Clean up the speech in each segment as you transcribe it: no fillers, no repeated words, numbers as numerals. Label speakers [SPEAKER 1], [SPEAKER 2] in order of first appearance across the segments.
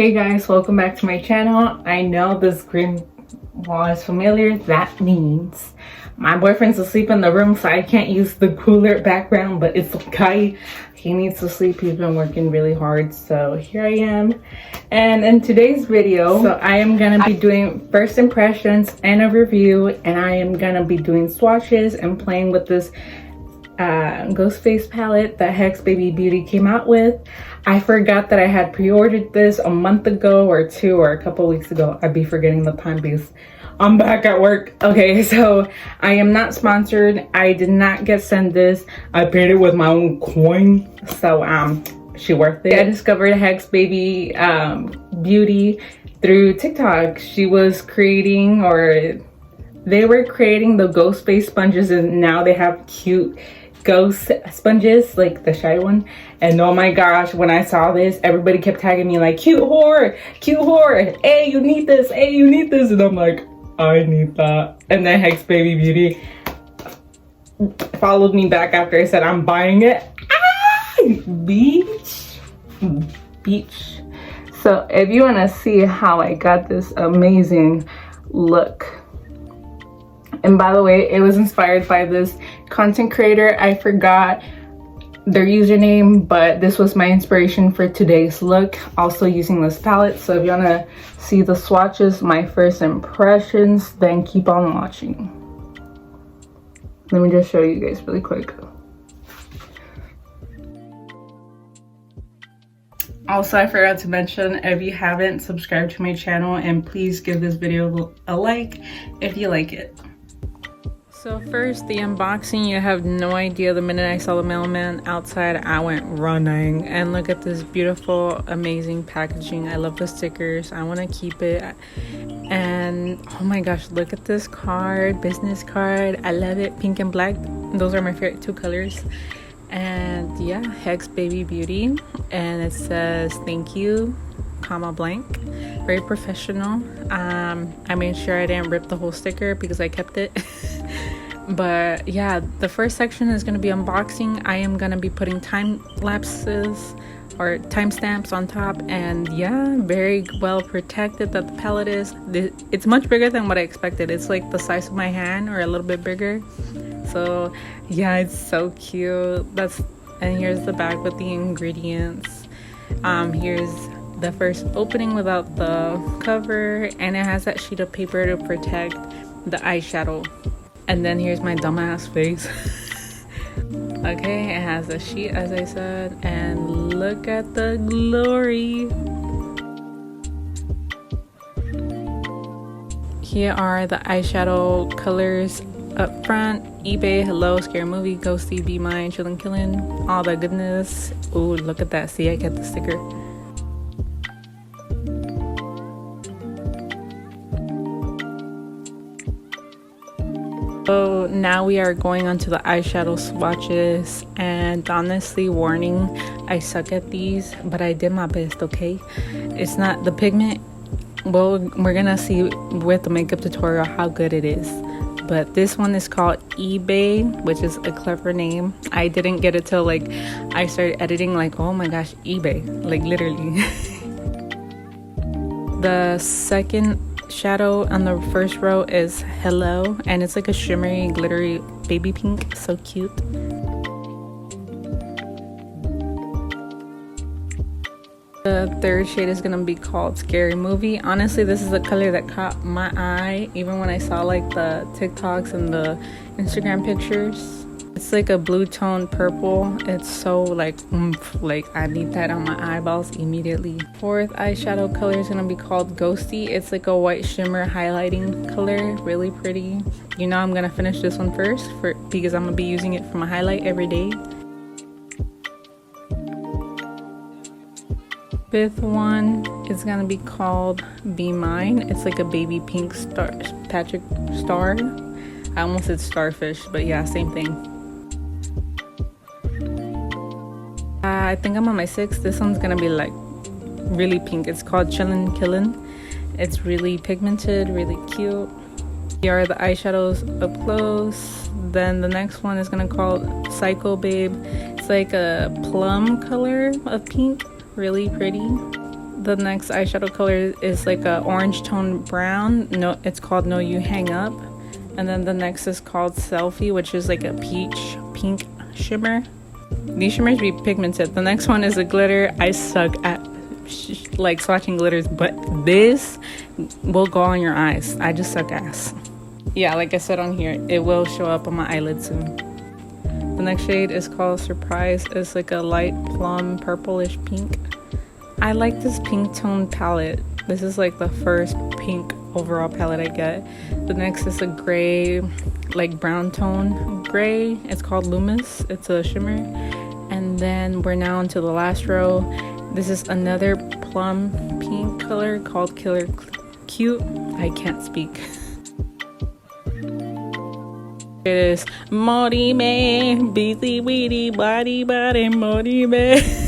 [SPEAKER 1] Hey guys, welcome back to my channel. I know this green wall is familiar. That means my boyfriend's asleep in the room, so I can't use the cooler background, but it's okay. He needs to sleep. He's been working really hard, so here I am. And in today's video, so I am gonna be doing first impressions and a review, and I am gonna be doing swatches and playing with this ghost face palette that HexBabyBeauty came out with. I forgot that I had pre-ordered this a month ago or two or a couple weeks ago. I'd be forgetting the time because I'm back at work. Okay, so I am not sponsored. I did not get sent this. I paid it with my own coin, so she worth it. I discovered HexBabyBeauty through TikTok. She was creating, or they were creating, the ghost face sponges, and now they have cute ghost sponges like the shy one. And oh my gosh, when I saw this, everybody kept tagging me like, Cutehorror, hey, you need this, hey, you need this. And I'm like, I need that. And then HexBabyBeauty followed me back after I said I'm buying it. Beach. So if you want to see how I got this amazing look, and by the way, it was inspired by this content creator. I forgot their username, but this was my inspiration for today's look, also using this palette. So if you want to see the swatches, my first impressions, then keep on watching. Let me just show you guys really quick. Also, I forgot to mention, if you haven't subscribed to my channel, and please give this video a like if you like it. So first, the unboxing, you have no idea. The minute I saw the mailman outside, I went running. And look at this beautiful, amazing packaging. I love the stickers. I want to keep it. And oh my gosh, look at this card, business card. I love it, pink and black. Those are my favorite two colors. And yeah, HexBabyBeauty. And it says, thank you, comma blank. Very professional. I made sure I didn't rip the whole sticker because I kept it. But yeah, the first section is going to be unboxing. I am going to be putting time lapses or timestamps on top, and yeah, very well protected that the palette is. It's much bigger than what I expected. It's like the size of my hand or a little bit bigger. So yeah, it's so cute. And here's the bag with the ingredients. Here's the first opening without the cover, and it has that sheet of paper to protect the eyeshadow. And then here's my dumbass face. Okay, it has a sheet, as I said, and look at the glory. Here are the eyeshadow colors up front. eBay, hello, scary movie, ghosty, be mine, chillin' killin', all the goodness. Ooh, look at that. See, I kept the sticker. So now we are going on to the eyeshadow swatches, and honestly, warning, I suck at these, but I did my best. Okay, it's not the pigment. Well, we're gonna see with the makeup tutorial how good it is. But this one is called eBay, which is a clever name. I didn't get it till like I started editing, like, oh my gosh, eBay, like literally. The second shadow on the first row is hello, and it's like a shimmery, glittery baby pink. So cute. The third shade is gonna be called Scary Movie. Honestly, this is the color that caught my eye even when I saw like the TikToks and the Instagram pictures. It's like a blue tone purple. It's so like I need that on my eyeballs immediately. Fourth eyeshadow color is gonna be called Ghosty. It's like a white shimmer highlighting color, really pretty. You know, I'm gonna finish this one first because I'm gonna be using it for my highlight every day. Fifth one is gonna be called Be Mine. It's like a baby pink star, Patrick star. I almost said starfish, but yeah, same thing. I think I'm on my sixth. This one's gonna be like really pink. It's called Chillin' Killin'. It's really pigmented, really cute. Here are the eyeshadows up close. Then the next one is gonna call Psycho Babe. It's like a plum color of pink, really pretty. The next eyeshadow color is like a orange tone brown. No, it's called No You Hang Up. And then the next is called Selfie, which is like a peach pink shimmer. These shimmers be pigmented. The next one is a glitter. I suck at like swatching glitters, but this will go on your eyes. I just suck ass. Yeah, like I said on here, it will show up on my eyelid soon. The next shade is called Surprise. It's like a light plum purplish pink. I like this pink tone palette. This is like the first pink overall palette I get. The next is a gray, like brown tone gray. It's called Loomis. It's a shimmer. And then we're now into the last row. This is another plum pink color called Killer Cute. I can't speak. It is Morime, beady weedy, body body, Morime.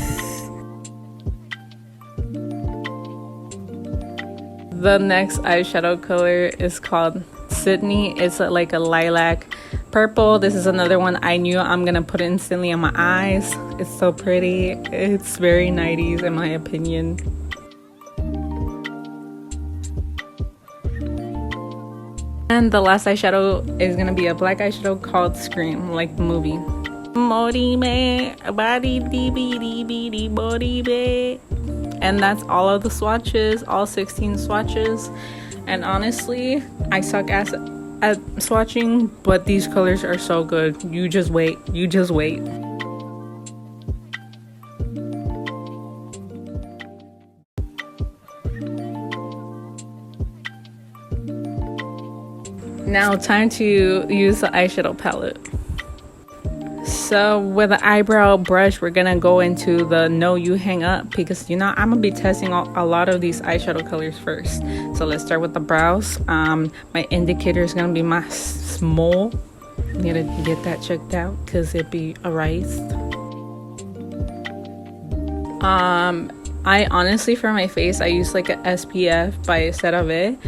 [SPEAKER 1] The next eyeshadow color is called Sydney. It's like a lilac purple. This is another one I knew I'm gonna put instantly on my eyes. It's so pretty. It's very 90s in my opinion. And the last eyeshadow is gonna be a black eyeshadow called Scream, like the movie. And that's all of the swatches, all 16 swatches. And honestly, I suck ass at swatching, but these colors are so good. You just wait. You just wait. Now time to use the eyeshadow palette. So with the eyebrow brush, we're gonna go into the No You Hang Up, because you know I'm gonna be testing a lot of these eyeshadow colors first. So let's start with the brows. My indicator is gonna be my small. I'm gonna get that checked out because it be erased. I honestly, for my face, I use like a SPF by CeraVe.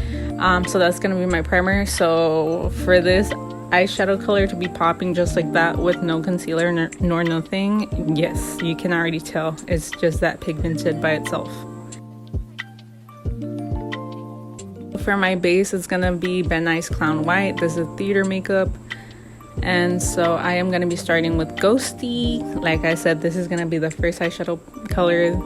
[SPEAKER 1] So that's gonna be my primer. So for this eyeshadow color to be popping just like that with no concealer nor nothing, yes, you can already tell it's just that pigmented by itself. For my base, it's gonna be Ben Nye's Clown White. This is theater makeup, and so I am gonna be starting with Ghosty. Like I said, this is gonna be the first eyeshadow color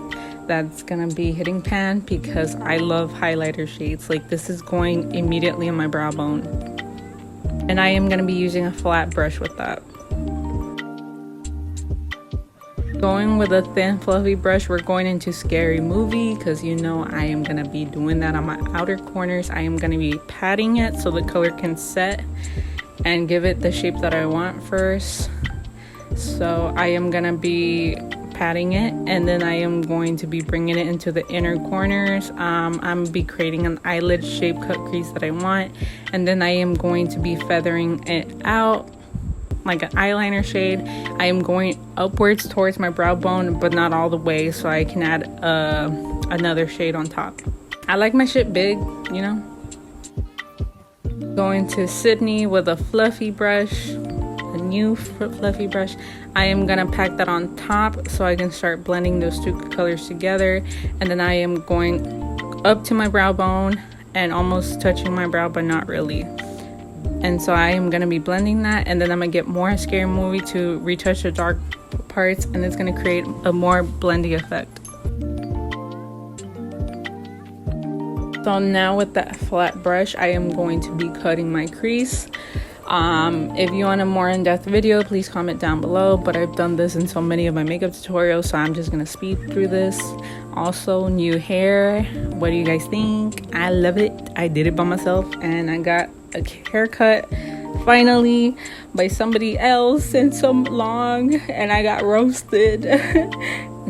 [SPEAKER 1] that's gonna be hitting pan because I love highlighter shades. Like this is going immediately on my brow bone. And I am going to be using a flat brush with that. Going with a thin fluffy brush, we're going into Scary Movie because you know I am going to be doing that on my outer corners. I am going to be patting it so the color can set and give it the shape that I want first. So I am going to be patting it, and then I am going to be bringing it into the inner corners. I'm going to be creating an eyelid shape cut crease that I want, and then I am going to be feathering it out like an eyeliner shade. I am going upwards towards my brow bone, but not all the way, so I can add another shade on top. I like my shit big, you know. Going to Sydney with a fluffy brush, a new fluffy brush. I am gonna pack that on top so I can start blending those two colors together, and then I am going up to my brow bone and almost touching my brow, but not really. And so I am gonna be blending that, and then I'm gonna get more Scary Movie to retouch the dark parts, and it's gonna create a more blending effect. So now with that flat brush, I am going to be cutting my crease. If you want a more in-depth video, please comment down below, but I've done this in so many of my makeup tutorials, so I'm just gonna speed through this. Also, new hair, what do you guys think? I love it. I did it by myself, and I got a haircut finally by somebody else in so long, and I got roasted.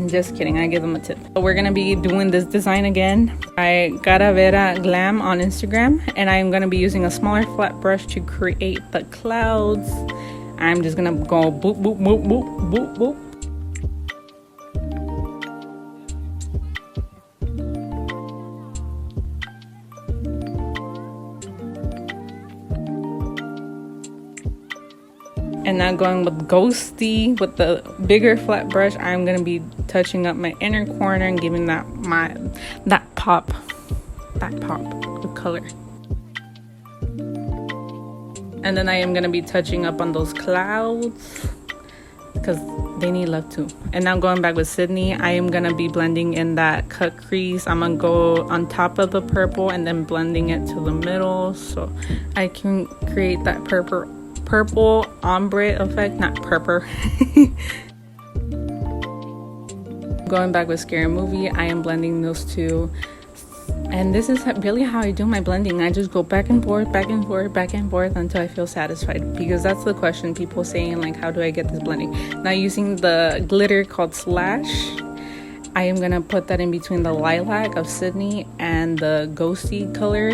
[SPEAKER 1] Just kidding, I give them a tip. So we're gonna be doing this design again. I got a Vera Glam on Instagram, and I'm gonna be using a smaller flat brush to create the clouds. I'm just gonna go boop boop boop boop boop boop. And now going with Ghosty with the bigger flat brush, I'm gonna be touching up my inner corner and giving that pop of color. And then I am gonna be touching up on those clouds because they need love too. And now going back with Sydney, I am gonna be blending in that cut crease. I'm gonna go on top of the purple and then blending it to the middle so I can create that purple ombre effect, not purple. Going back with Scary Movie, I am blending those two. And this is really how I do my blending. I just go back and forth, back and forth, back and forth until I feel satisfied. Because that's the question, people saying like, how do I get this blending? Now using the glitter called Slash, I am gonna put that in between the lilac of Sydney and the Ghosty color.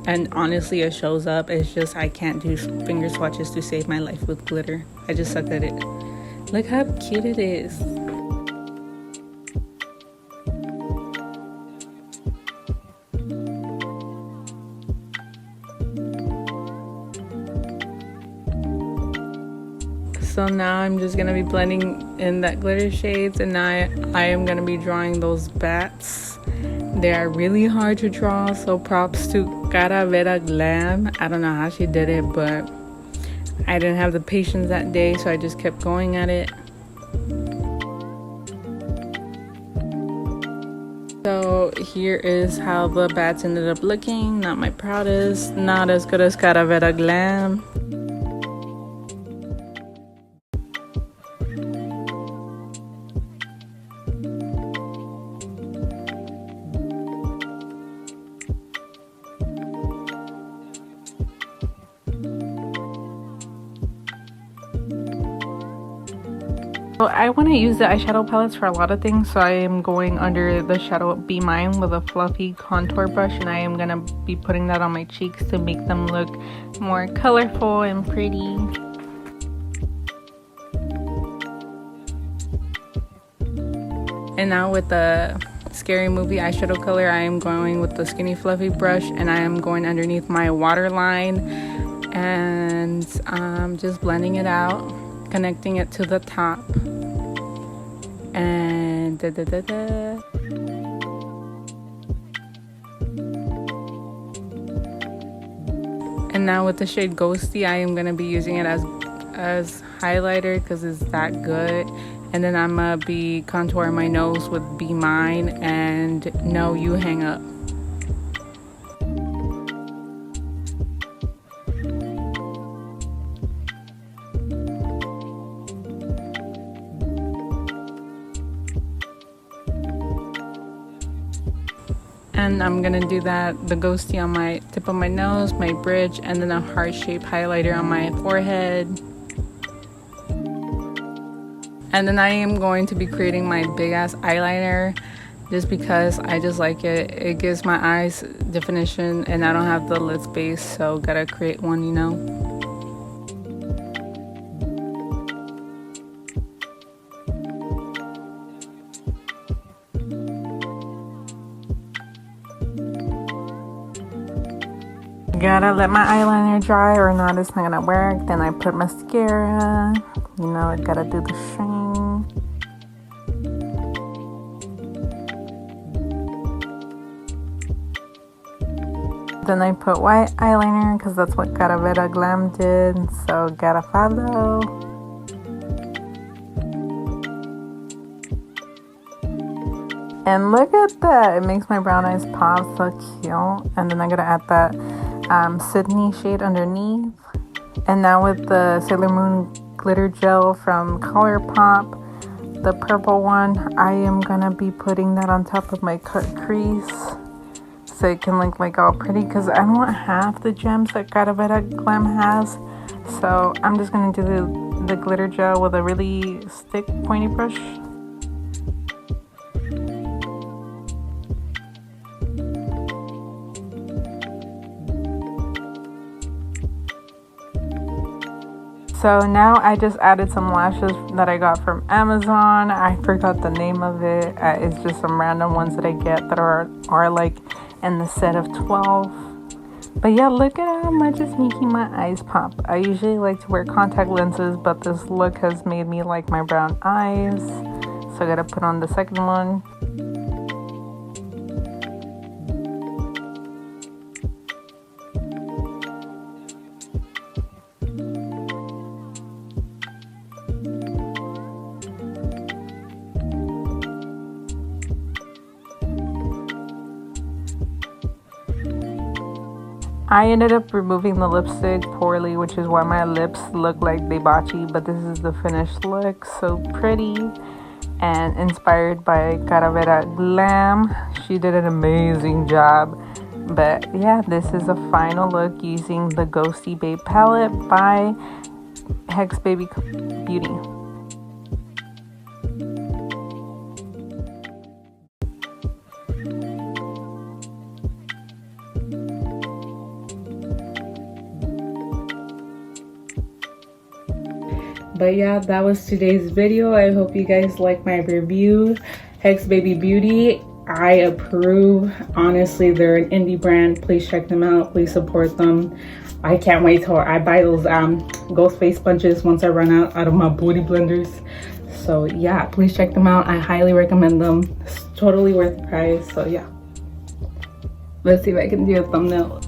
[SPEAKER 1] And honestly, it shows up. It's just I can't do finger swatches to save my life with glitter. I just suck at it. Look how cute it is. So now I'm just gonna be blending in that glitter shades, and now I am gonna be drawing those bats. They are really hard to draw, so props to Cutehorror Glam. I don't know how she did it, but I didn't have the patience that day, so I just kept going at it. So here is how the bats ended up looking. Not my proudest, not as good as Cutehorror Glam. So I want to use the eyeshadow palettes for a lot of things, so I am going under the shadow Be Mine with a fluffy contour brush, and I am going to be putting that on my cheeks to make them look more colorful and pretty. And now with the Scary Movie eyeshadow color, I am going with the skinny fluffy brush, and I am going underneath my waterline and just blending it out, connecting it to the top, and And now with the shade Ghosty, I am gonna be using it as highlighter because it's that good. And then I'm gonna be contouring my nose with Be Mine and No You Hang Up. And I'm gonna do the Ghosty on my tip of my nose, my bridge, and then a heart-shaped highlighter on my forehead. And then I am going to be creating my big ass eyeliner just because I just like it. It gives my eyes definition and I don't have the lid space, so gotta create one, you know. Gotta let my eyeliner dry or not, it's not gonna work. Then I put mascara, you know, I gotta do the shine. Then I put white eyeliner because that's what Cutehorror Glam did, so gotta follow. And look at that, it makes my brown eyes pop, so cute. And then I'm gonna add that Sydney shade underneath. And now with the Sailor Moon glitter gel from ColourPop, the purple one, I am gonna be putting that on top of my cut crease so it can look like all pretty, because I don't have the gems that Cutehorror Glam has. So I'm just gonna do the glitter gel with a really thick pointy brush. So now I just added some lashes that I got from Amazon. I forgot the name of it. It's just some random ones that I get that are like in the set of 12. But yeah, look at how much it's making my eyes pop. I usually like to wear contact lenses, but this look has made me like my brown eyes. so I gotta put on the second one. I ended up removing the lipstick poorly, which is why my lips look like they botchy, but this is the finished look. So pretty and inspired by Caravera Glam. She did an amazing job. But yeah, this is a final look using the Ghosty Babe palette by HexBabyBeauty. But yeah, that was today's video. I hope you guys like my review. HexBabyBeauty, I approve. Honestly, they're an indie brand. Please check them out. Please support them. I can't wait till I buy those ghost face sponges once I run out of my booty blenders. So yeah, please check them out. I highly recommend them. It's totally worth the price. So yeah, let's see if I can do a thumbnail.